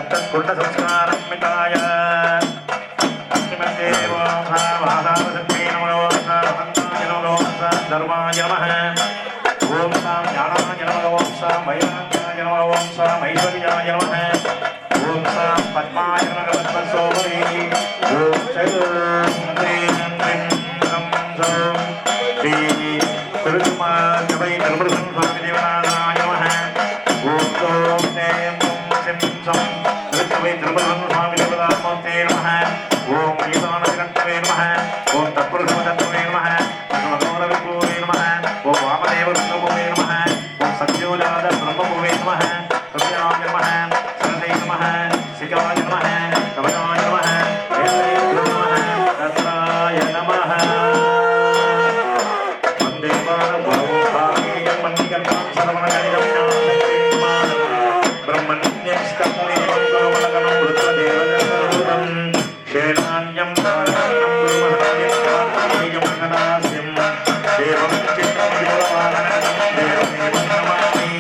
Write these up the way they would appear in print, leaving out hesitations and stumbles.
दत्तकुण्डसंस्कारम्मिताय धर्माय नमः ओम साम ज्ञानाय नमः ओम साम वैराग्याय नमः ओम साम ऐश्वर्याय नमः ओम साम पद्माय नमः पद्मसोमरी ओम श्री तिरुमाल जबै निर्मलसं स्वामी देवनाथाय नमः ओम ओम नेम सिम सम जबै निर्मलसं स्वामी देवनाथाय नमः ओम ईशानविरक्तवे नमः ओम तत्पुरुषोत्तमे नमः ओम वामदेव विष्णुभुवे नमः ओम सत्योजात ब्रह्मभुवे नमः कव्याय नमः सरदे नमः शिखाय नमः कवचाय नमः नमः दत्ताय नमः वन्दे मातरं मन्निकर्तां सर्वणगणितं ब्रह्मण्यस्कन्दे मनोमनगणं वृत्रदेवदूतं शेनान्यं देवं चित्तं देवमेवं नमामि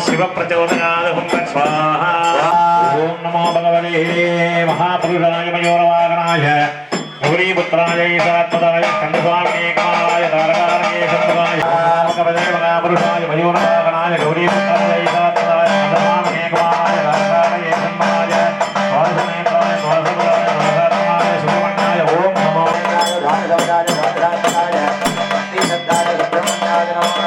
शिव प्रचोदयात् स्वाहा ओम नमो भगवते महापुरुषाय मयूरवाहनाय गौरीपुत्राय ईशात्मदाय स्कन्दस्वामिने कमलाय तारकार्ये शम्भुवाय भगवते महापुरुषाय मयूरवाहनाय गौरीपुत्राय ईशात्मदाय स्कन्दस्वामिने कमलाय तारकार्ये शम्भुवाय स्वासनेत्राय स्वासमुदाय स्वासनाय सुब्रह्मण्याय ओम नमो भगवते भद्राय तीर्थाय सुब्रह्मण्याय नमो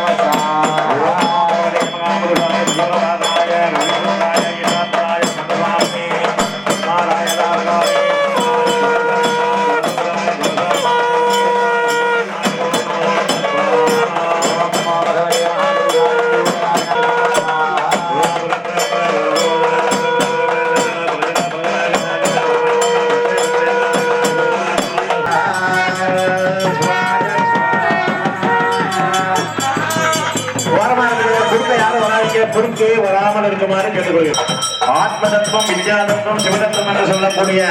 குறுக்கே வராமல் இருக்குமாறு கேட்டுக்கொள்கிறோம். ஆத்ம தத்துவம், வித்யா தத்துவம், சிவதத்துவம் என்று சொல்லக்கூடிய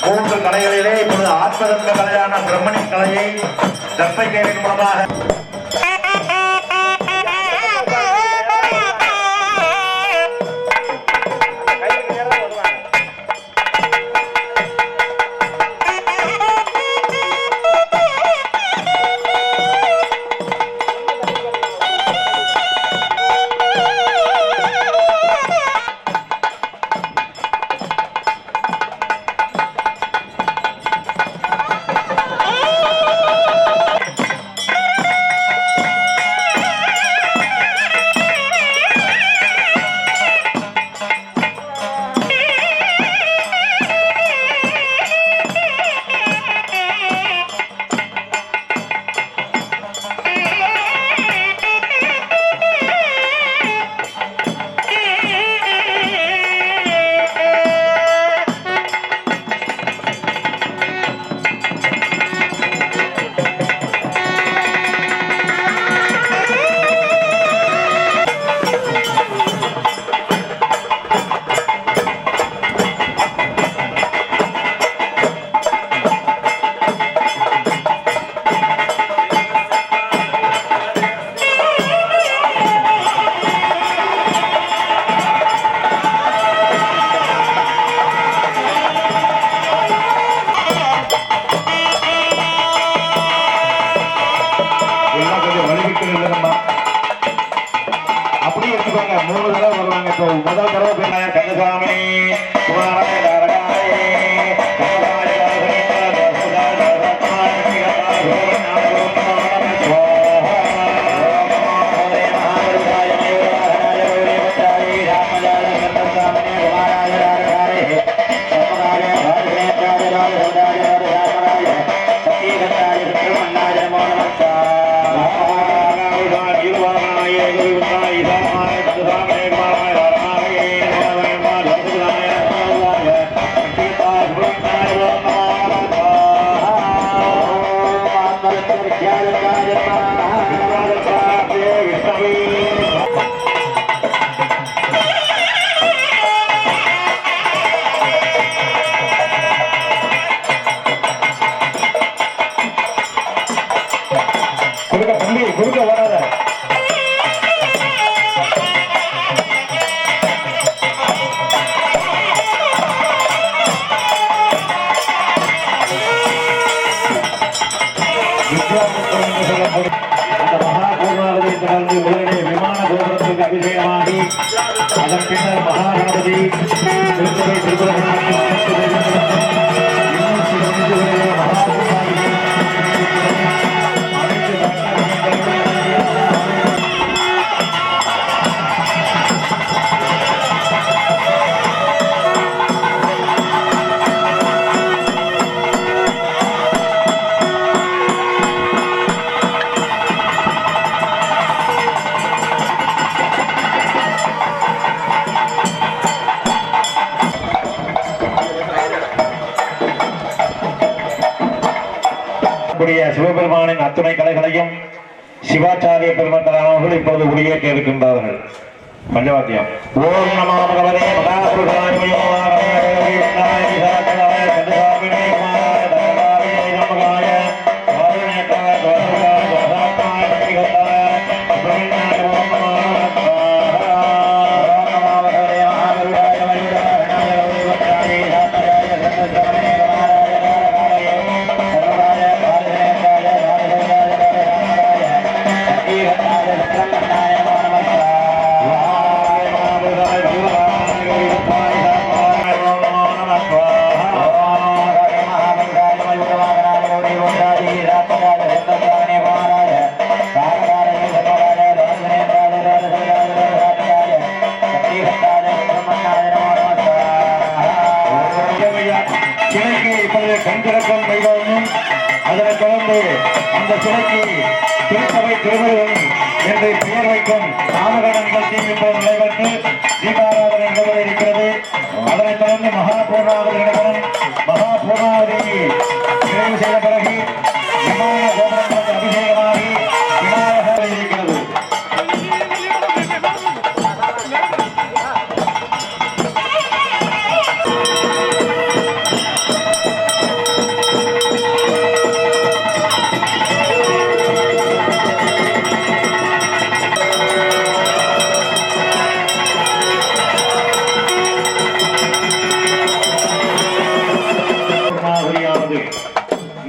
3 கலைகளிலே இப்பொழுது ஆத்ம தத்துவ கலையான பிரம்மணி கலையை தப்பை கைவின் மூலமாக அப்படி எடுத்துக்கோங்க. 3 தடவை வருவாங்க. இப்போ முதல் தடவை போய் கந்தசாமி குறுக்க வராத. அந்த மகாபூர்ணாவதியை தொடர்ந்து முதலிலே விமான கோபுரத்திற்கு அபிஷேகமாகி அதன் பின்னர் மகாகணபதி சிவபெருமானின் அத்துணை கலைகளையும் சிவாச்சாரிய பெருமக்கள் இப்போது உரியேற்க இருக்கின்றார்கள். பஞ்சவாத்தியம். ஓம் நமோ பகவதே மகாபுருஷாய கண்திறக்கம் வைபவமும் அதனைத் தொடர்ந்து அந்த சிலைக்கு திருச்சபை திருமுருகன் என்று பெயர் வைக்கும் நாமகரண நிகழ்ச்சியும் இப்போது நடைபெற்று தீபாராதனை நிகழ்வு இருக்கிறது. அதனைத் தொடர்ந்து மகாபூர்ணாவதி நடைபெறும். மகாபூர்ணாவதி நிறைவு செய்த பிறகு விமான கோபுரங்களுக்கு அபிஷேகமாகி விநாயகர் இருக்கிறது.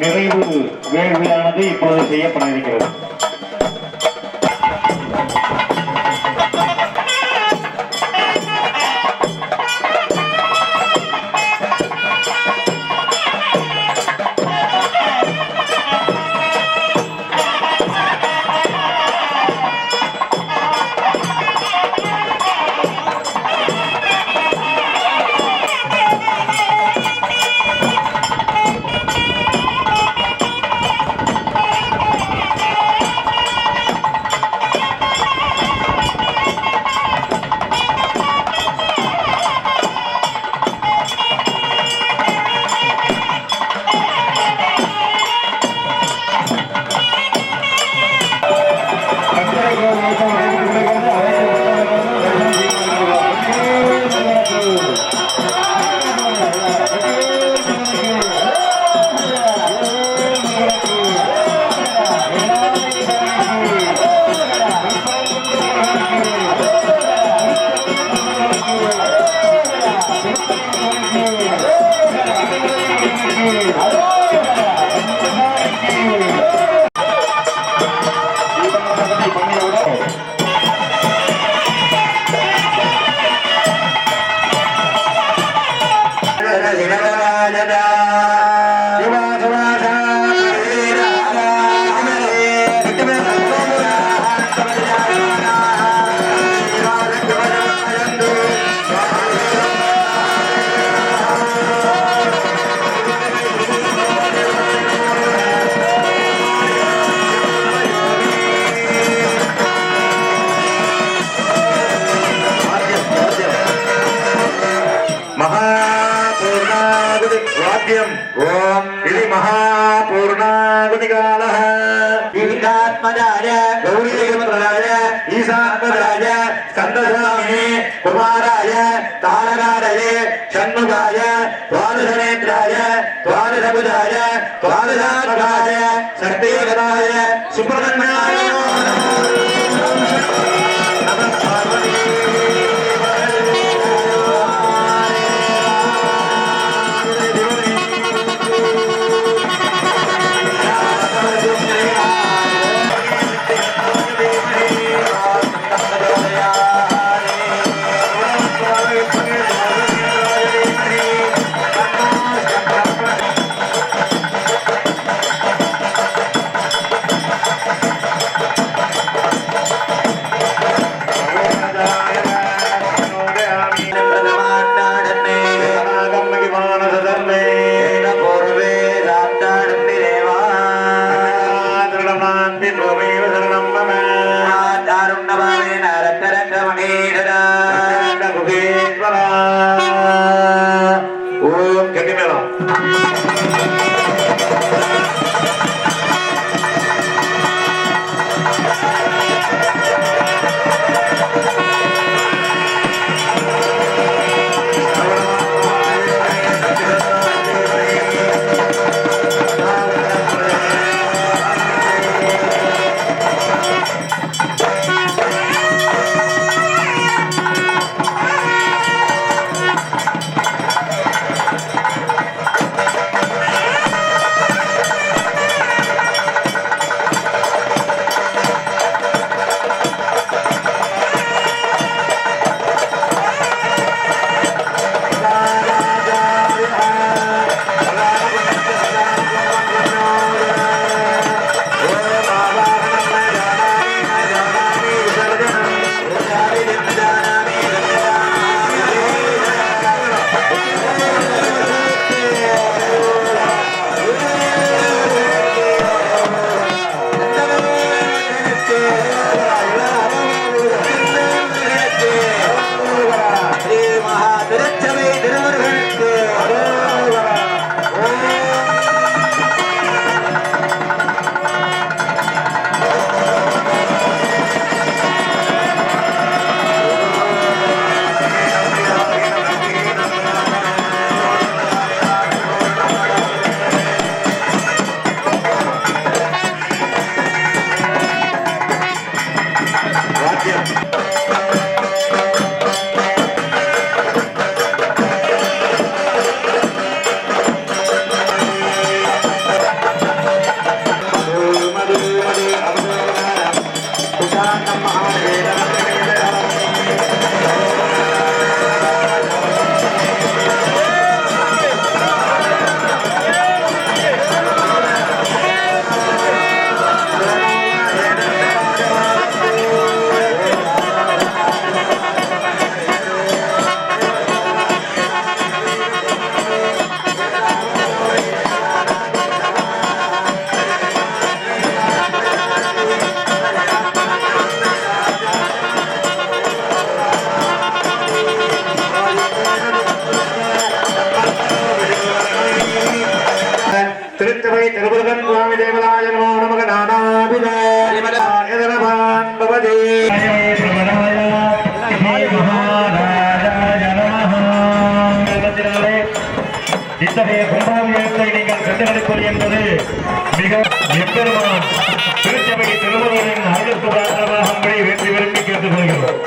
நிறைவு வேள்வியானது இப்பொழுது செய்யப்பட இருக்கிறது. कुमाराय तारकाय षण्मुखाय द्वादशनेत्राय द्वादशभुजाय द्वादशात्मकाय शक्तिगताय सुब्रह्मण्याय திருத்தவை திருமுருகன் சுவாமி தேவராய நமோ நமக நானாவித எதனவான் பவதி இத்தகைய கும்பாபிஷேகத்தை நீங்கள் கண்டுகளிப்பது என்பது மிக எப்பெருமான் திருச்சபை திருமுருகனின் அருளுக்கு பாத்திரமாக உங்களை வேண்டி விரும்பி கேட்டுக்கொள்கிறோம்.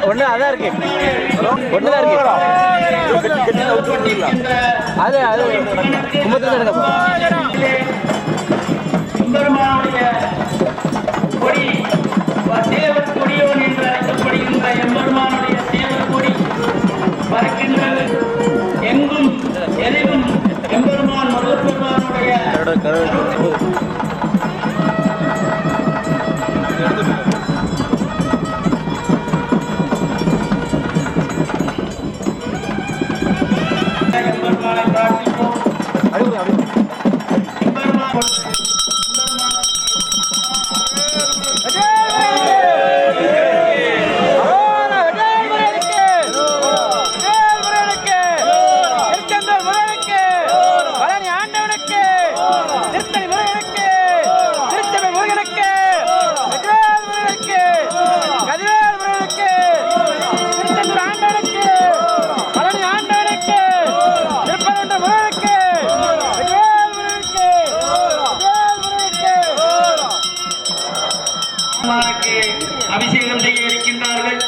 ஒண்ணு அதான் இருக்கு ஒண்ணுதான் இருக்கு அது அது கும்பத்துல கொடி தேவர் கொடியோன் என்று அழைக்கப்படுகின்ற எம்பெருமானுடைய தேவர் கொடி பறக்கின்றது. எங்கும் எதிலும் எம்பெருமான் முருகப்பெருமானுடைய எம்பெருமானை பிரார்த்திப்போம். அபிஷேகம் செய்ய இருக்கின்றார்கள்.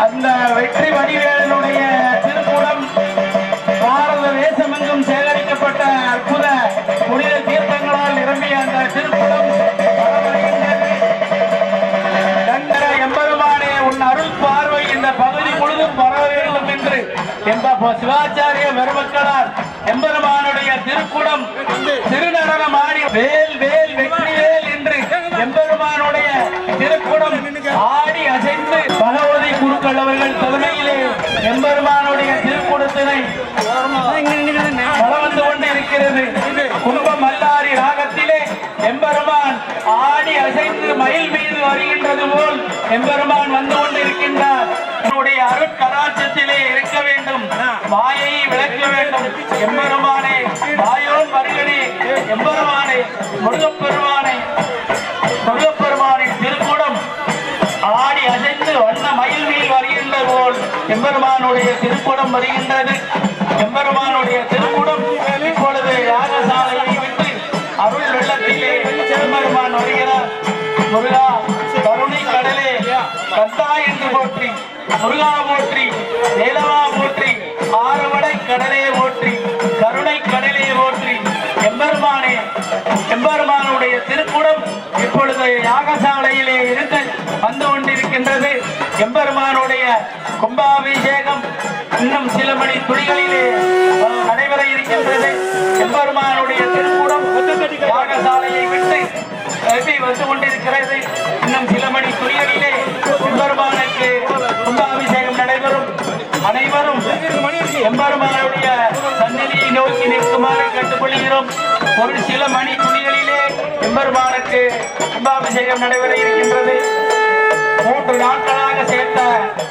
அந்த வெற்றி வடிவேலனுடைய திருக்கூடம் பாரத தேசமெங்கும் சேகரிக்கப்பட்ட அற்புத புனித தீர்த்தங்களால் நிரம்பிய அந்த திருக்கூடம் எம்பெருமானே உன் அருள் பார்வை இந்த பகுதி முழுதும் பரவ வேண்டும் என்று சிவாச்சாரிய பெருமக்களால் எம்பெருமானுடைய திருக்கூடம் திருநடனம் ஆடி வேல் வேல் வெற்றி வேல் என்று எம்பெருமானுடைய திருக்கூடம் ஆடி அசைந்து பகவதி குருக்கள் அவர்கள் தலைமையிலே எம்பெருமானுடைய திருக்கூடத்தினை வளம் வந்து கொண்டு இருக்கிறது. கும்ப மல்லாரி ராகத்திலே எம்பெருமான் ஆடி அசைந்து மயில் மீது வருகின்றது போல் எம்பெருமான் வந்து கொண்டிருக்கின்றார். என்னுடைய அருட்கராட்சத்திலே இருக்க வேண்டும், மாயை விளக்க வேண்டும். எம்பெருமானே மாயோன் வருகனே, எம்பெருமானே முருகப்பெருமானே, முருகப்பெருமானின் திருக்குடம் ஆடி அசைந்து வண்ண மயில் மீது வருகின்ற போல் எம்பெருமானுடைய திருக்குடம் வருகின்றது. எம்பெருமானுடைய திருக்குடம் இப்பொழுது யாகசாலையை விட்டு அருள் வெள்ளத்திலே எம்பெருமான் வருகிறார். முருகா கருணை கடலே கந்தா என்று போற்றி, முருகா போற்றி, வேலவா போற்றி, ஆறுவடை கடலே போற்றி, கருணை கடலே போற்றி. எம்பெருமானே, எம்பெருமானுடைய திருக்குடம் இப்பொழுது யாகசாலையிலே இருந்து வந்து கொண்டிருக்கின்றது. எம்பெருமானுடைய கும்பாபிஷேகம் இன்னும் சில மணி துளிகளிலே நடைபெற இருக்கின்றது. எம்பெருமானுடைய திருக்குடம் யாகசாலையை விட்டு வந்து கொண்டிருக்கிறது. இன்னும் சில மணி துளிகளிலே எம்பெருமானுக்கு கும்பாபிஷேகம் நடைபெறும். அனைவரும் எம்பெருமானுடைய சந்நிதியை நோக்கி நிற்குமாறு கேட்டுக்கொள்கிறோம். ஒரு சில மணி துளிகளிலே எம்பெருமானுக்கு கும்பாபிஷேகம் நடைபெற இருக்கின்றது. 3 நாட்களாக சேர்த்த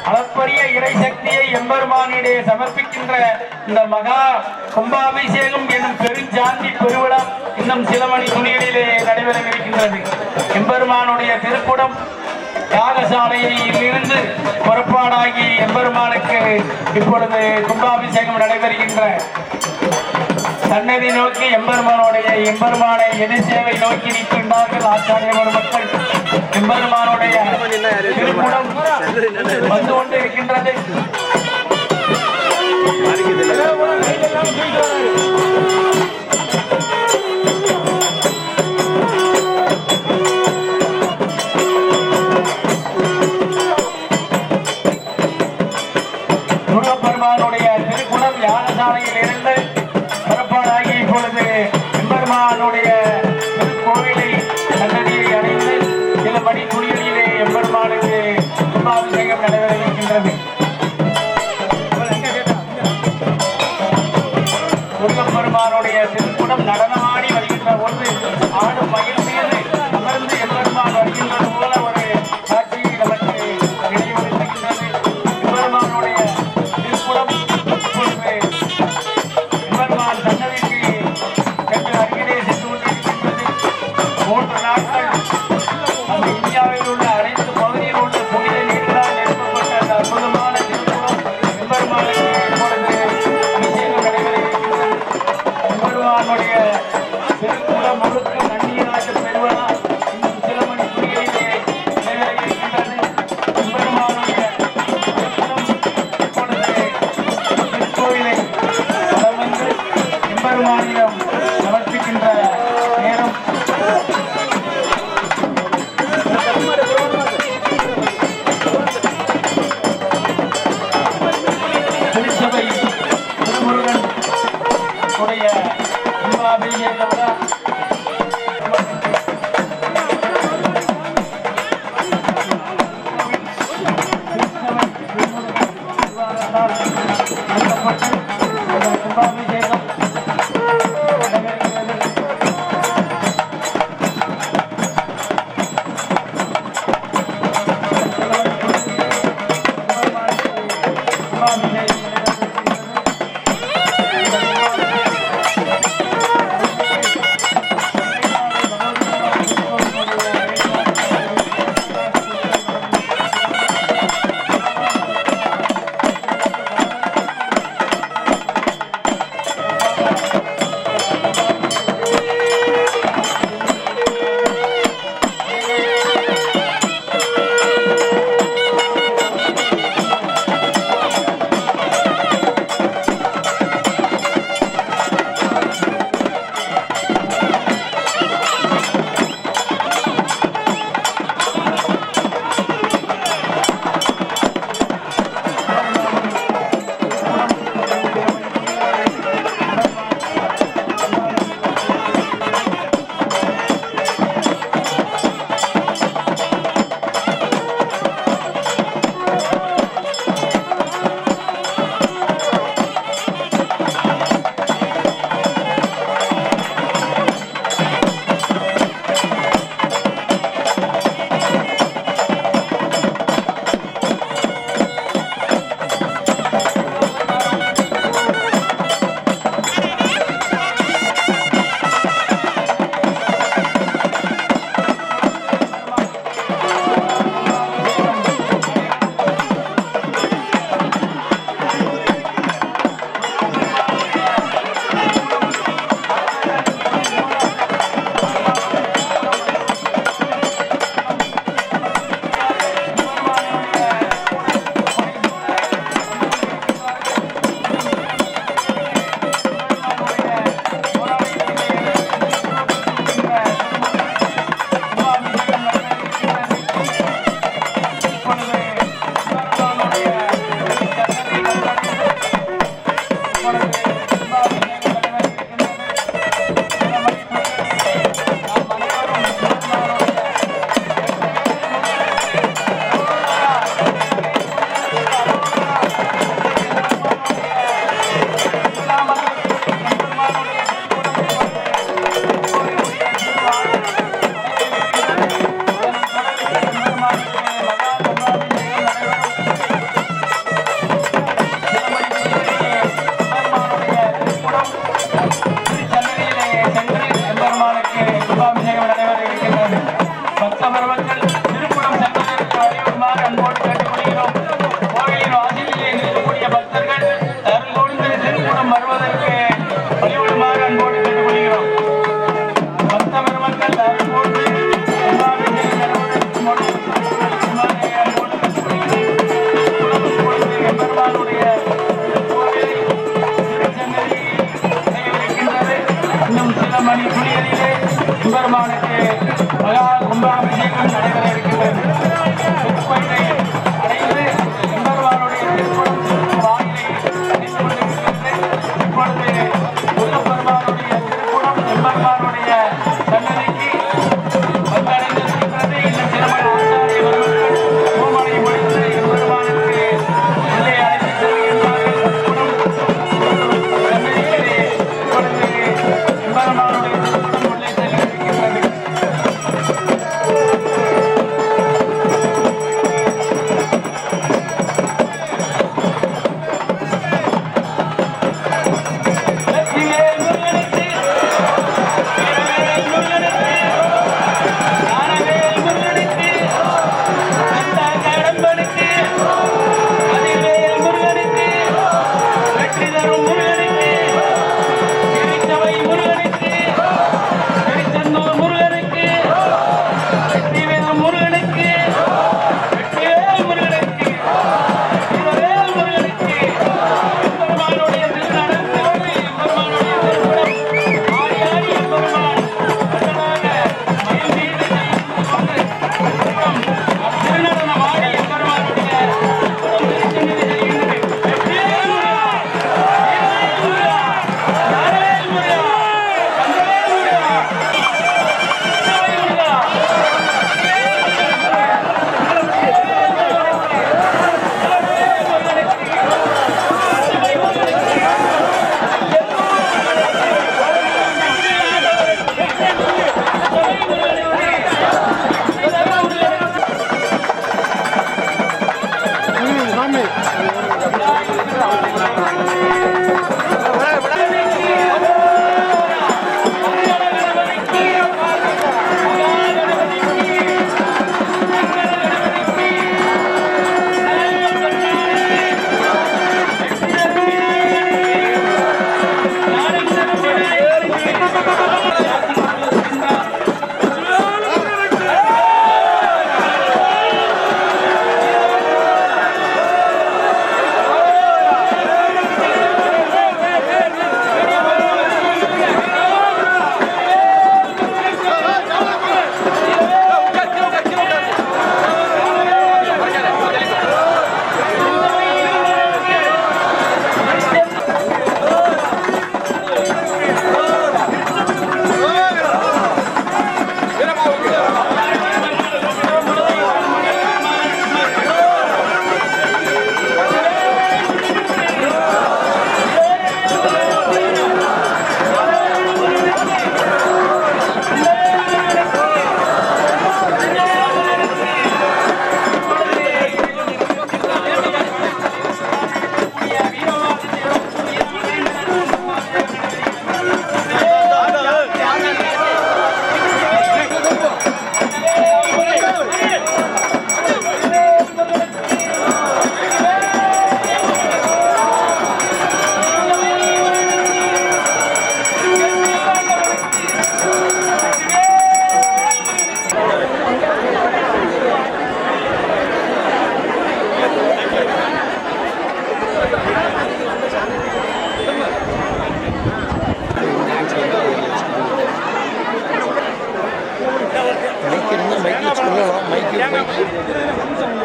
அளப்பரிய இறை சக்தியை எம்பெருமானிடையே சமர்ப்பிக்கின்ற இந்த மகா கும்பாபிஷேகம் எனும் பெருஞ்சாந்தி பெருவிழா இன்னும் சில மணி துணிகளிலே நடைபெற இருக்கின்றது. எம்பெருமானுடைய திருக்குடம் யாகசாலையில் இருந்து புறப்பாடாகி எம்பெருமானுக்கு இப்பொழுது கும்பாபிஷேகம் நடைபெறுகின்ற சன்னதி நோக்கி எம்பெருமானை எதிர் சேவை நோக்கி நிற்கின்றார்கள் ஆச்சாரிய மக்கள். எம்பெருமானுடைய திருக்குடம் வந்து கொண்டு இருக்கின்றது. முருகப்பெருமானுடைய திருக்குடம் யாகசாலையில் இருந்து புறப்பாடாகி இப்பொழுது எம்பெருமானுடைய திருக்கோவிலை சன்னதியை அடைந்து சில மணி துளிகளிலே எம்பெருமானுக்கு கும்பாபிஷேகம் நடைபெற இருக்கின்றது. முருகப்பெருமானுடைய திருக்குடம் நடனமாடி வருகின்ற போது ஆடும் மயில் மீது அமர்ந்து எம்பெருமான் வருகின்றது போல ஒரு காட்சியை நமக்கு நினைவுறுத்துகின்றது. எம்பெருமானுடைய திருக்குடம் இப்பொழுது எம்பெருமான் சன்னதிக்கு சென்று அருகிலே சென்று கொண்டிருக்கின்றது. 3 நாட்கள் அந்த இந்தியாவில் உள்ள அனைத்து பகுதியில் உள்ள புனித நீர்களால் நிரப்பப்பட்ட அந்த அற்புதமான திருக்குடம் எம்பெருமானுக்கு இப்பொழுது அபிஷேகம் நடைபெற இருக்கின்றது. எம்பெருமானுடைய திருக்குடம் முழுக்க நன்னீராட்டு பெறுவதா இன்னும் சில மணி துணிகளிலே நடைபெற இருக்கின்றது. எம்பெருமானுடைய திருக்குடம் இப்பொழுது திருக்கோவிலை வலம் வந்து எம்பெருமானிடம் சமர்ப்பிக்கின்ற நேரம். திருச்சபை திருமுருகன் உடைய கும்பாபிஷேக விழா கும்பாபிஷேகம் நடைபெறுகிறது.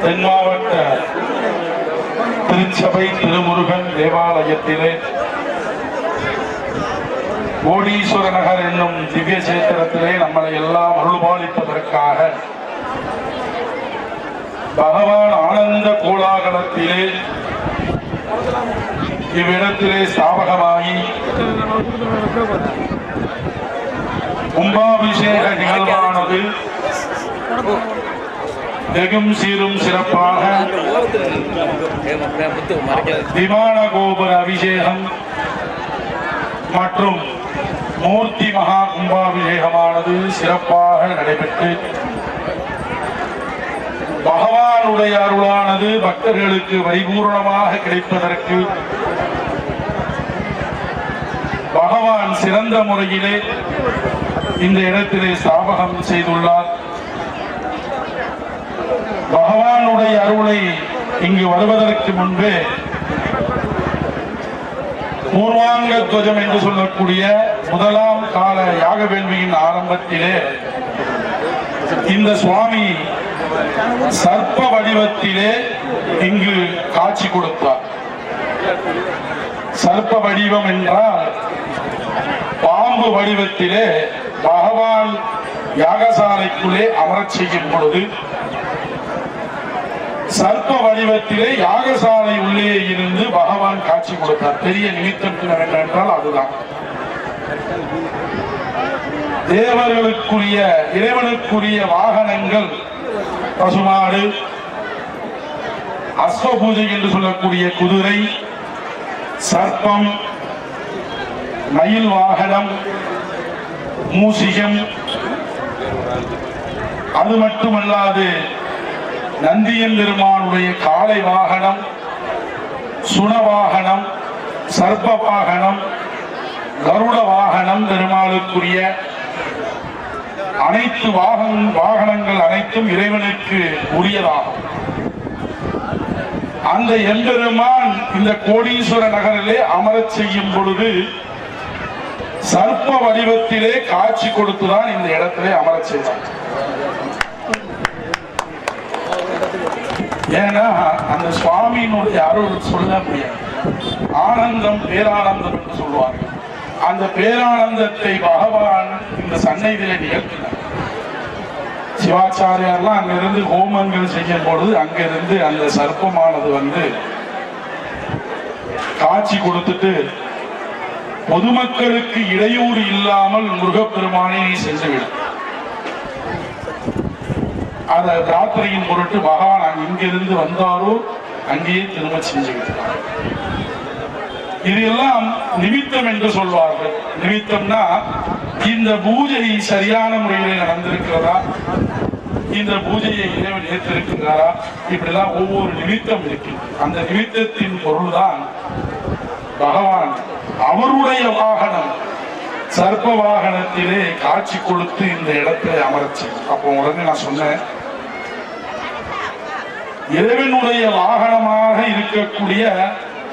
தென் மாவட்ட திருச்சபை திருமுருகன் தேவாலயத்திலே கோடீஸ்வர நகர் என்னும் திவ்ய சேத்திரத்திலே நம்மளை எல்லாம் அருள்பாலிப்பதற்காக பகவான் ஆனந்த கோலாகலத்திலே இவ்விடத்திலே ஸ்தாபகமாகி கும்பாபிஷேக நிகழ்வானது வெகும் சீரும் சிறப்பாக விமான கோபுர அபிஷேகம் மற்றும் மூர்த்தி மகா கும்பாபிஷேகமானது சிறப்பாக நடைபெற்று பகவானுடைய அருளானது பக்தர்களுக்கு பரிபூர்ணமாக கிடைப்பதற்கு பகவான் சிறந்த முறையிலே இந்த இடத்திலே ஸ்தாபகம் செய்துள்ளார். பகவானுடைய அருளை இங்கு வருவதற்கு முன்பே பூர்வாங்க துவஜம் என்று சொல்லக்கூடிய முதலாம் கால யாக வேள்வியின் ஆரம்பத்திலே இந்த சுவாமி சர்ப்ப வடிவத்திலே இங்கு காட்சி கொடுத்தார். சர்ப்ப வடிவம் என்றால் பாம்பு வடிவத்திலே பகவான் யாகசாலைக்குள்ளே அமரச் செய்யும் பொழுது சர்ப்ப வடிவத்திலே யாகசாலை உள்ளே இருந்து பகவான் காட்சி கொடுத்தார். பெரிய நிமித்தம் என்னவென்றால் அதுதான் தேவர்களுக்குரிய இறைவனுக்குரிய வாகனங்கள் பசுமாடு, அஸ்வ பூஜை என்று சொல்லக்கூடிய குதிரை, சர்ப்பம், மயில் வாகனம், மூசிகம், அது மட்டுமல்லாது நந்தியன் பெருமானுடைய காளை வாகனம், சுன வாகனம், சர்ப்ப வாகனம், கருட வாகனம், பெருமாளுக்குரிய அனைத்து வாகனங்கள் அனைத்தும் இறைவனுக்கு உரியதாகும். அந்த எம்பெருமான் இந்த கோடீஸ்வர நகரிலே அமரச் செய்யும் பொழுது சர்ப்ப வடிவத்திலே காட்சி கொடுத்துதான் இந்த இடத்திலே அமரச் செய்தார். ஏன்னா அந்த சுவாமியினுடைய அருள் சொல்ல முடியாது. ஆனந்தம் பேரானந்தம் என்று சொல்வார்கள். அந்த பேரானந்தத்தை பகவான் இந்த சன்னதியிலே நிகழ்த்தினார். சிவாச்சாரியார்லாம் அங்கிருந்து ஹோமங்கள் செய்யும் பொழுது அங்கிருந்து அந்த சர்ப்பமானது வந்து காட்சி கொடுத்துட்டு பொதுமக்களுக்கு இடையூறு இல்லாமல் முருகப்பெருமானை சென்றுவிடும். அத ராத்திரியின் பொருட்டு பகவான் இங்கிருந்து வந்தாரோ அங்கேயே திரும்ப செஞ்சு விட்டார். இது எல்லாம் நிமித்தம் என்று சொல்வார்கள். நிமித்தம்னா இந்த பூஜை சரியான முறையில் நடந்திருக்கிறதா, இந்த பூஜையை இறைவன் ஏற்றிருக்கிறாரா, இப்படிலாம் ஒவ்வொரு நிமித்தம் இருக்கு. அந்த நிமித்தத்தின் பொருள்தான் பகவான் அவருடைய வாகனம் சர்ப்ப வாகனத்திலே காட்சி கொடுத்து இந்த இடத்தை அமர்ச்சி. அப்போ உடனே நான் சொன்னேன், இறைவனுடைய வாகனமாக இருக்கக்கூடிய,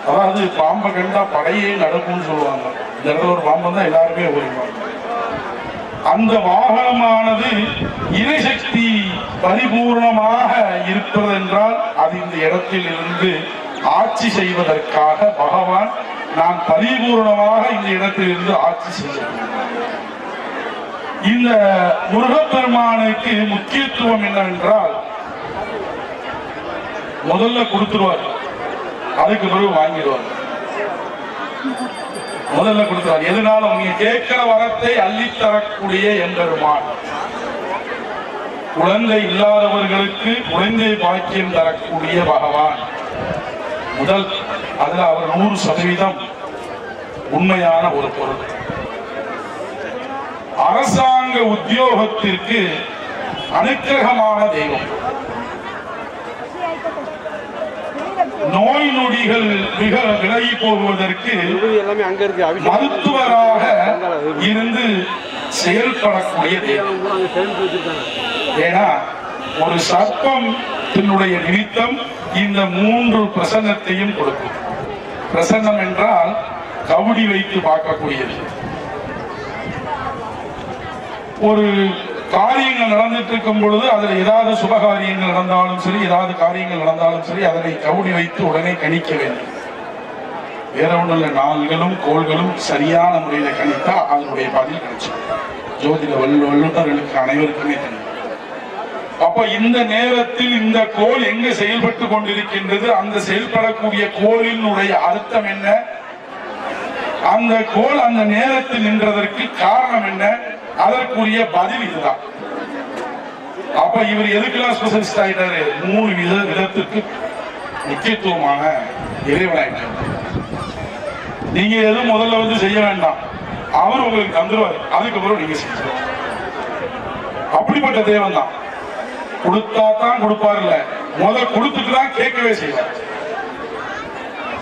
அதாவது பாம்பை கண்டா படையே நடக்கும்னு சொல்லுவாங்க. இந்த இடத்துல ஒரு பாம்பு தான் எல்லாருமே ஓடுவாங்க. அந்த வாகனமானது இறைசக்தி பரிபூர்ணமாக இருப்பது என்றால் அது இந்த இடத்தில் இருந்து ஆட்சி செய்வதற்காக பகவான் நான் பரிபூர்ணமாக இந்த இடத்தில் இருந்து ஆட்சி செய்வேன். இந்த முருகப்பெருமானுக்கு முக்கியத்துவம் என்னவென்றால் முதல்ல கொடுத்துருவார், அதுக்கு பிறகு வாங்கிடுவார். முதல்ல கொடுத்துருவார். எதனாலும் நீங்க கேட்கிற வரத்தை அள்ளித்தரக்கூடிய எம்பெருமான். குழந்தை இல்லாதவர்களுக்கு குழந்தை பாக்கியம் தரக்கூடிய பகவான் முதல். அதுல அவர் 100% உண்மையான ஒரு பொருள். அரசாங்க உத்தியோகத்திற்கு அனுக்கிரகமான தெய்வம். நோய் நொடிகள் மிக விலகி போவதற்கு மருத்துவராக இருந்து செயல்படக்கூடிய தெய்வம். ஏன்னா ஒரு சர்ப்பம் தன்னுடைய நிமித்தம் இந்த 3 பிரசன்னத்தையும் கொடுக்கும். பிரசன்னம் என்றால் கவுடி வைத்து பார்க்கக்கூடியது. ஒரு காரியங்கள் நடந்துட்டு இருக்கும் பொழுது அதில் ஏதாவது சுபகாரியங்கள் நடந்தாலும் சரி, ஏதாவது காரியங்கள் நடந்தாலும் சரி, அதனை கவுடி வைத்து உடனே கணிக்க வேண்டும். வேற ஒன்றும் இல்லை, நாள்களும் கோள்களும் சரியான முறையில் கணித்தா அதனுடைய பதில் கிடைச்சிடும். ஜோதிட வல்லுநர்களுக்கு அனைவருக்குமே தெரியும். அப்ப இந்த நேரத்தில் இந்த கோள் எங்க செயல்பட்டு கொண்டிருக்கின்றது, அந்த செயல்படக்கூடிய கோளினுடைய அர்த்தம் என்ன, அந்த கோள் அந்த நேரத்தில் நின்றதற்கு காரணம் என்ன, அதற்குரிய பதில் இதுதான். அப்ப இவர் எதுக்கெல்லாம் ஸ்பெஷலிஸ்ட் ஆயிட்டாரு, 3 விதத்துக்கு முக்கியத்துவமான இறைவனாயிட்டார். நீங்க எதுவும் முதல்ல வந்து செய்ய வேண்டாம், அவர் உங்களுக்கு தந்துருவார், அதுக்கப்புறம் நீங்க செய்யணும். அப்படிப்பட்ட தேவன் தான். கொடுத்தா தான் கொடுப்பார்ல, முதல் கொடுத்துட்டு தான் கேட்கவே செய்வார்.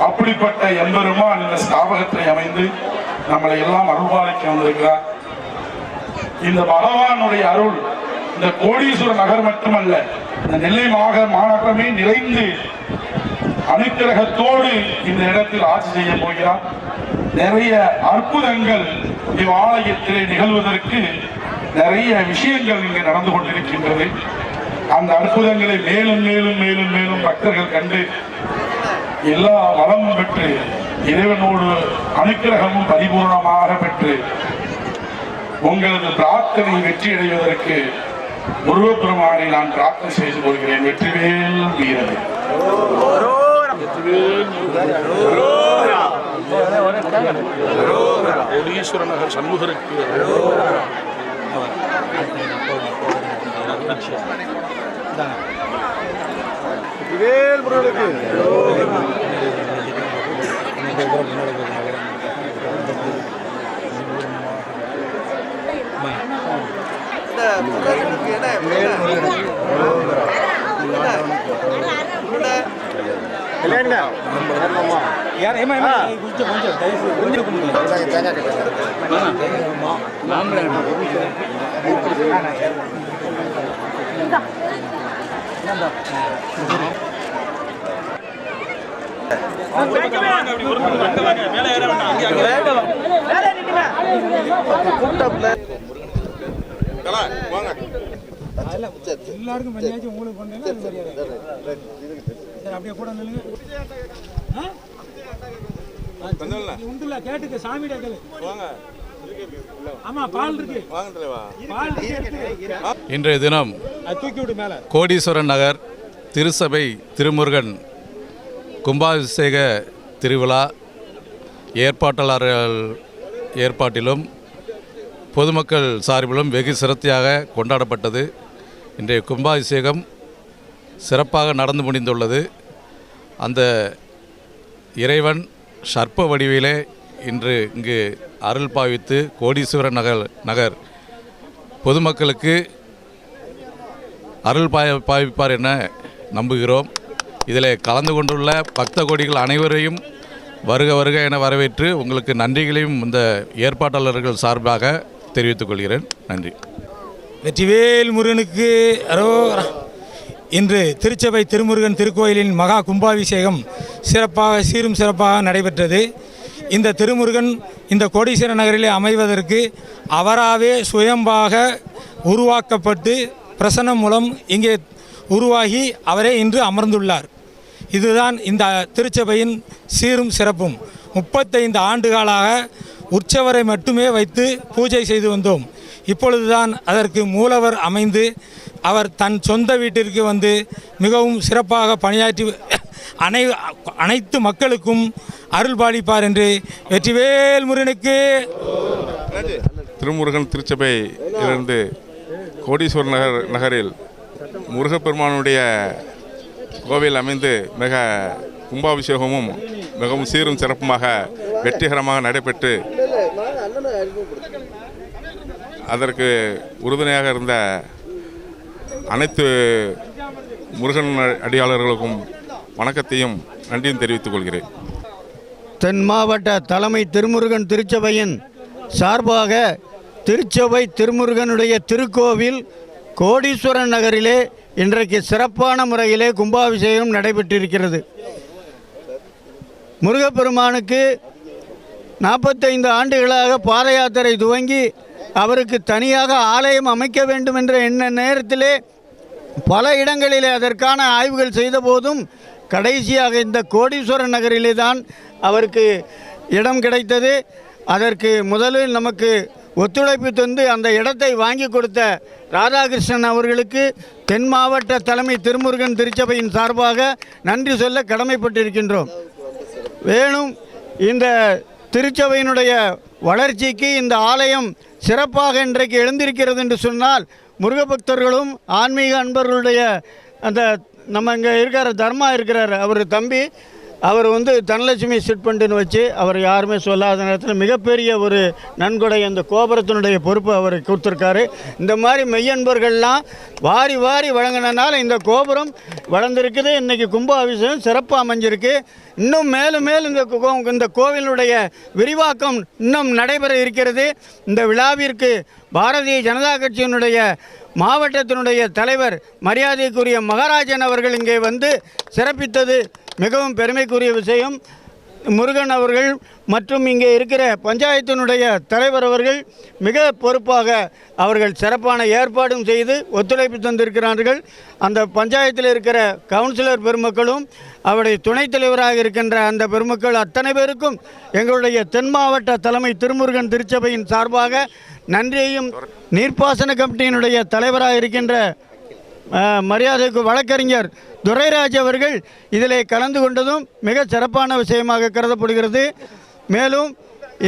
அப்படிப்பட்ட எம்பெருமான் இந்த ஸ்தாபகத்தை அமைந்து நம்மளை எல்லாம் அருள்பாலிக்க வந்திருக்கிறார். இந்த பகவானுடைய அருள் இந்த கோடீஸ்வர நகர் மட்டுமல்ல, இந்த நெல்லை மாநகரமே நிறைந்து அனுக்கிரகத்தோடு இந்த இடத்தில் ஆட்சி செய்ய போகிறார். நிறைய அற்புதங்கள் இவ்வாலயத்திலே நிகழ்வதற்கு நிறைய விஷயங்கள் இங்கு நடந்து கொண்டிருக்கின்றது. அந்த அற்புதங்களை மேலும் மேலும் மேலும் மேலும் பக்தர்கள் கண்டு எல்லா வளமும் பெற்று இறைவனோடு அனுக்கிரகமும் பரிபூர்ணமாக பெற்று உங்களது பிரார்த்தனை வெற்றி அடைவதற்கு முருகப்பெருமானை நான் பிரார்த்தனை செய்து கொள்கிறேன். வெற்றிவேல் வீரனே. கோடீஸ்வர நகர் சண்முகருக்கு வேல் முருகனுக்கு எல்லாருக்கும் பண்ணியாச்சும் உங்களுக்கு பண்ணீங்கன்னா அப்படியே கூட உண்டுல கேட்டுக்க சாமியிட கேளு. ஆமா பால் இருக்கு. இன்றைய தினம் கோடீஸ்வரன் நகர் திருச்சபை திருமுருகன் கும்பாபிஷேக திருவிழா ஏற்பாட்டாளர்கள் ஏற்பாட்டிலும் பொதுமக்கள் சார்பிலும் வெகு சிறப்பாக கொண்டாடப்பட்டது. இன்றைய கும்பாபிஷேகம் சிறப்பாக நடந்து முடிந்துள்ளது. அந்த இறைவன் சர்ப்ப வடிவிலே இன்று இங்கு அருள் பாவித்து கோடீஸ்வரன் நகர் பொதுமக்களுக்கு அருள் பாவிப்பார் என நம்புகிறோம். இதில் கலந்து கொண்டுள்ள பக்த கோடிகள் அனைவரையும் வருக வருக என வரவேற்று உங்களுக்கு நன்றிகளையும் இந்த ஏற்பாட்டாளர்கள் சார்பாக தெரிவித்துக் கொள்கிறேன். நன்றி. வெற்றிவேல் முருகனுக்கு அரோகரா. இன்று திருச்சபை திருமுருகன் திருக்கோயிலின் மகா கும்பாபிஷேகம் சிறப்பாக சீரும் சிறப்பாக நடைபெற்றது. இந்த திருமுருகன் இந்த கோடீஸ்வர நகரிலே அமைவதற்கு அவராகவே சுயம்பாக உருவாக்கப்பட்டு பிரசன்னம் மூலம் இங்கே உருவாகி அவரே இன்று அமர்ந்துள்ளார். இதுதான் இந்த திருச்சபையின் சீரும் சிறப்பும். 35 ஆண்டுகளாக உற்சவரை மட்டுமே வைத்து பூஜை செய்து வந்தோம். இப்பொழுதுதான் அதற்கு மூலவர் அமைந்து அவர் தன் சொந்த வீட்டிற்கு வந்து மிகவும் சிறப்பாக பணியாற்றி அனைத்து மக்களுக்கும் அருள் பாலிப்பார் என்று வெற்றிவேல் முருகனுக்கு. திருமுருகன் திருச்சபையிலிருந்து கோடீஸ்வரர் நகரில் முருகப்பெருமானுடைய கோவில் அமைந்து மிக கும்பாபிஷேகமும் மிகவும் சீரும் சிறப்புமாக வெற்றிகரமாக நடைபெற்று அதற்கு உறுதுணையாக இருந்த அனைத்து முருகன் அடியாளர்களுக்கும் வணக்கத்தையும் நன்றியும் தெரிவித்துக் கொள்கிறேன். தென் மாவட்ட தலைமை திருமுருகன் திருச்சபையின் சார்பாக திருச்சபை திருமுருகனுடைய திருக்கோவில் கோடீஸ்வரன் நகரிலே இன்றைக்கு சிறப்பான முறையிலே கும்பாபிஷேகம் நடைபெற்றிருக்கிறது. முருகப்பெருமானுக்கு 45 ஆண்டுகளாக பாத யாத்திரை துவங்கி அவருக்கு தனியாக ஆலயம் அமைக்க வேண்டும் என்ற எண்ண நேரத்திலே பல இடங்களிலே அதற்கான ஆய்வுகள் செய்த போதும் கடைசியாக இந்த கோடீஸ்வரன் நகரிலே தான் அவருக்கு இடம் கிடைத்தது. அதற்கு முதலில் நமக்கு ஒத்துழைப்பு தந்து அந்த இடத்தை வாங்கி கொடுத்த ராதாகிருஷ்ணன் அவர்களுக்கு தென் மாவட்ட தலைமை திருமுருகன் திருச்சபையின் சார்பாக நன்றி சொல்ல கடமைப்பட்டிருக்கின்றோம். வேணும் இந்த திருச்சபையினுடைய வளர்ச்சிக்கு இந்த ஆலயம் சிறப்பாக இன்றைக்கு எழுந்திருக்கிறது என்று சொன்னால் முருகபக்தர்களும் ஆன்மீக அன்பர்களுடைய அந்த நம்ம இங்கே இருக்கிற தர்மா இருக்கிறார், அவர் தம்பி, அவர் தனலட்சுமி சிட் ஃபண்டுன்னு வச்சு அவர் யாருமே சொல்லாத நேரத்தில் மிகப்பெரிய ஒரு நன்கொடை அந்த கோபுரத்தினுடைய பொறுப்பு அவர் கொடுத்துருக்காரு. இந்த மாதிரி மெய்யன்பர்கள்லாம் வாரி வாரி வழங்கினால இந்த கோபுரம் வளர்ந்துருக்குது. இன்றைக்கி கும்பாபிஷேகம் சிறப்பாக அமைஞ்சிருக்கு. இன்னும் மேலும் மேலும் இந்த கோவிலுடைய விரிவாக்கம் இன்னும் நடைபெற இருக்கிறது. இந்த விழாவிற்கு பாரதிய ஜனதா கட்சியினுடைய மாவட்டத்தினுடைய தலைவர் மரியாதைக்குரிய மகாராஜன் அவர்கள் இங்கே வந்து சிறப்பித்தது மிகவும் பெருமைக்குரிய விஷயம். முருகன் அவர்கள் மற்றும் இங்கே இருக்கிற பஞ்சாயத்தினுடைய தலைவர் அவர்கள் மிக பொறுப்பாக அவர்கள் சிறப்பான ஏற்பாடும் செய்து ஒத்துழைப்பு தந்திருக்கிறார்கள். அந்த பஞ்சாயத்தில் இருக்கிற கவுன்சிலர் பெருமக்களும் அவருடைய துணைத் தலைவராக இருக்கின்ற அந்த பெருமக்கள் அத்தனை பேருக்கும் எங்களுடைய தென் மாவட்ட தலைமை திருமுருகன் திருச்சபையின் சார்பாக நன்றியையும், நீர்ப்பாசன கமிட்டியினுடைய தலைவராக இருக்கின்ற மரியாதைக்கு வழக்கறிஞர் துரைராஜ் அவர்கள் இதிலே கலந்து கொண்டதும் மிக சிறப்பான விஷயமாக கருதப்படுகிறது. மேலும்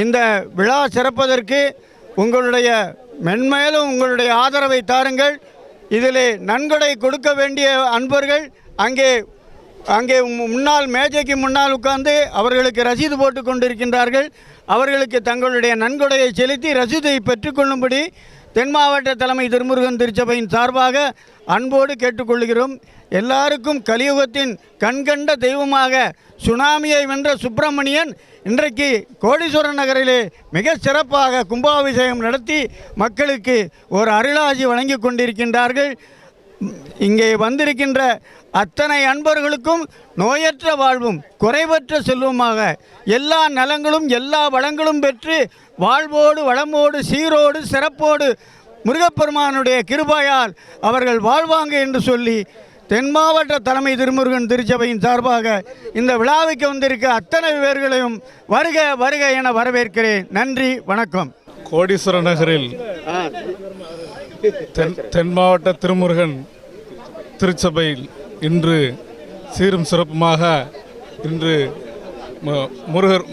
இந்த விழா சிறப்பதற்கு உங்களுடைய மென்மேலும் உங்களுடைய ஆதரவை தாருங்கள். இதிலே நன்கொடை கொடுக்க வேண்டிய அன்பர்கள் அங்கே முன்னால் மேஜைக்கு முன்னால் உட்கார்ந்து அவர்களுக்கு ரசீது போட்டு கொண்டிருக்கின்றார்கள். அவர்களுக்கு தங்களுடைய நன்கொடையை செலுத்தி ரசீதை பெற்றுக்கொள்ளும்படி தென் மாவட்ட தலைமை திருமுருகன் திருச்சபையின் சார்பாக அன்போடு கேட்டுக்கொள்கிறோம். எல்லாருக்கும் கலியுகத்தின் கண்கண்ட தெய்வமாக சுனாமியை வென்ற சுப்பிரமணியன் இன்றைக்கு கோடீஸ்வரன் நகரிலே மிக சிறப்பாக கும்பாபிஷேகம் நடத்தி மக்களுக்கு ஒரு அருளாசி வழங்கி கொண்டிருக்கின்றார்கள். இங்கே வந்திருக்கின்ற அத்தனை அன்பர்களுக்கும் நோயற்ற வாழ்வும் குறைவற்ற செல்வமாக எல்லா நலங்களும் எல்லா வளங்களும் பெற்று வாழ்வோடு வளமோடு சீரோடு சிறப்போடு முருகப்பெருமானுடைய கிருபையால் அவர்கள் வாழ்வாங்க என்று சொல்லி தென் மாவட்ட தலைமை திருமுருகன் திருச்சபையின் சார்பாக இந்த விழாவுக்கு வந்திருக்க அத்தனை பேர்களையும் வருக வருக என வரவேற்கிறேன். நன்றி, வணக்கம். கோடீஸ்வர நகரில் தென் மாவட்ட திருமுருகன் திருச்சபையில் இன்று சீரும் சிறப்புமாக இன்று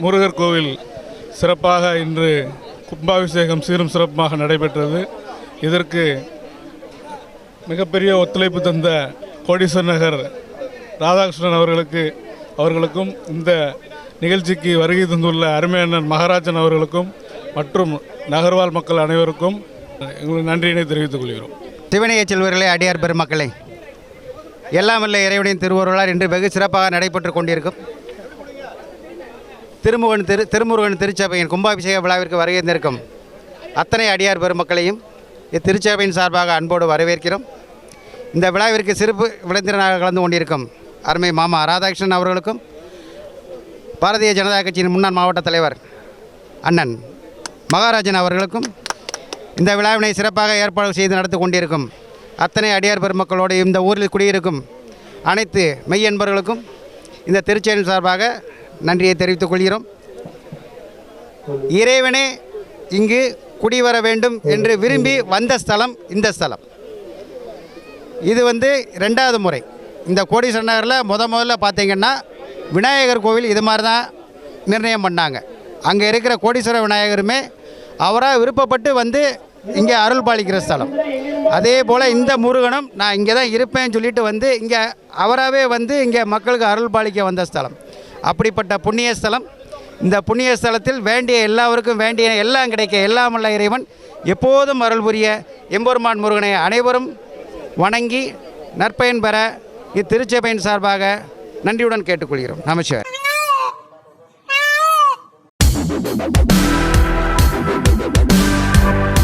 முருகர் கோவில் சிறப்பாக இன்று கும்பாபிஷேகம் சீரும் சிறப்புமாக நடைபெற்றது. இதற்கு மிகப்பெரிய ஒத்துழைப்பு தந்த கோடீஸ்வர நகர் ராதாகிருஷ்ணன் அவர்களுக்கும் இந்த நிகழ்ச்சிக்கு வருகை தந்துள்ள அருமையண்ணன் மகாராஜன் அவர்களுக்கும் மற்றும் நகர்வாழ் மக்கள் அனைவருக்கும் எங்களுடைய நன்றியினை தெரிவித்துக் கொள்கிறோம். சிவனைய செல்வர்களே, அடியார் பெருமக்களே, எல்லாம் வல்ல இறைவனின் திருவருளால் இன்று வெகு சிறப்பாக நடைபெற்று கொண்டிருக்கும் திருமுருகன் திருச்சபையின் கும்பாபிஷேக விழாவிற்கு வருகின்றிருக்கும் அத்தனை அடியார் பெருமக்களையும் இத்திருச்சபையின் சார்பாக அன்போடு வரவேற்கிறோம். இந்த விழாவிற்கு சிறப்பு விருந்தினராக கலந்து கொண்டிருக்கும் அருமை மாமா ராதாகிருஷ்ணன் அவர்களுக்கும் பாரதிய ஜனதா கட்சியின் முன்னாள் மாவட்ட தலைவர் அண்ணன் மகாராஜன் அவர்களுக்கும் இந்த விழாவினை சிறப்பாக ஏற்பாடு செய்து நடத்தி கொண்டிருக்கும் அத்தனை அடியார் பெருமக்களோடு இந்த ஊரில் குடியிருக்கும் அனைத்து மெய்யன்பர்களுக்கும் இந்த திருச்சபையின் சார்பாக நன்றியை தெரிவித்துக் கொள்கிறோம். இறைவனே இங்கு குடிவர வேண்டும் என்று விரும்பி வந்த ஸ்தலம் இந்த ஸ்தலம். இது ரெண்டாவது முறை. இந்த கோடீஸ்வரர் நகரில் முதல்ல பார்த்தீங்கன்னா விநாயகர் கோவில் இது மாதிரி தான் நிர்ணயம் பண்ணாங்க. அங்கே இருக்கிற கோடீஸ்வர விநாயகருமே அவராக விருப்பப்பட்டு இங்கே அருள் பாலிக்கிற ஸ்தலம். அதே போல் இந்த முருகனும் நான் இங்கே தான் இருப்பேன்னு சொல்லிட்டு இங்கே அவராகவே இங்கே மக்களுக்கு அருள் பாலிக்க வந்த ஸ்தலம். அப்படிப்பட்ட புண்ணிய ஸ்தலம். இந்த புண்ணிய ஸ்தலத்தில் வேண்டிய எல்லாருக்கும் வேண்டிய எல்லாம் கிடைக்க எல்லாமல்ல இறைவன் எப்போதும் அருள் புரிய எம்பெருமான் முருகனை அனைவரும் வணங்கி நற்பயன் பெற இத்திருச்சபையின் சார்பாக நன்றியுடன் கேட்டுக்கொள்கிறோம். நமச்சிவாய்.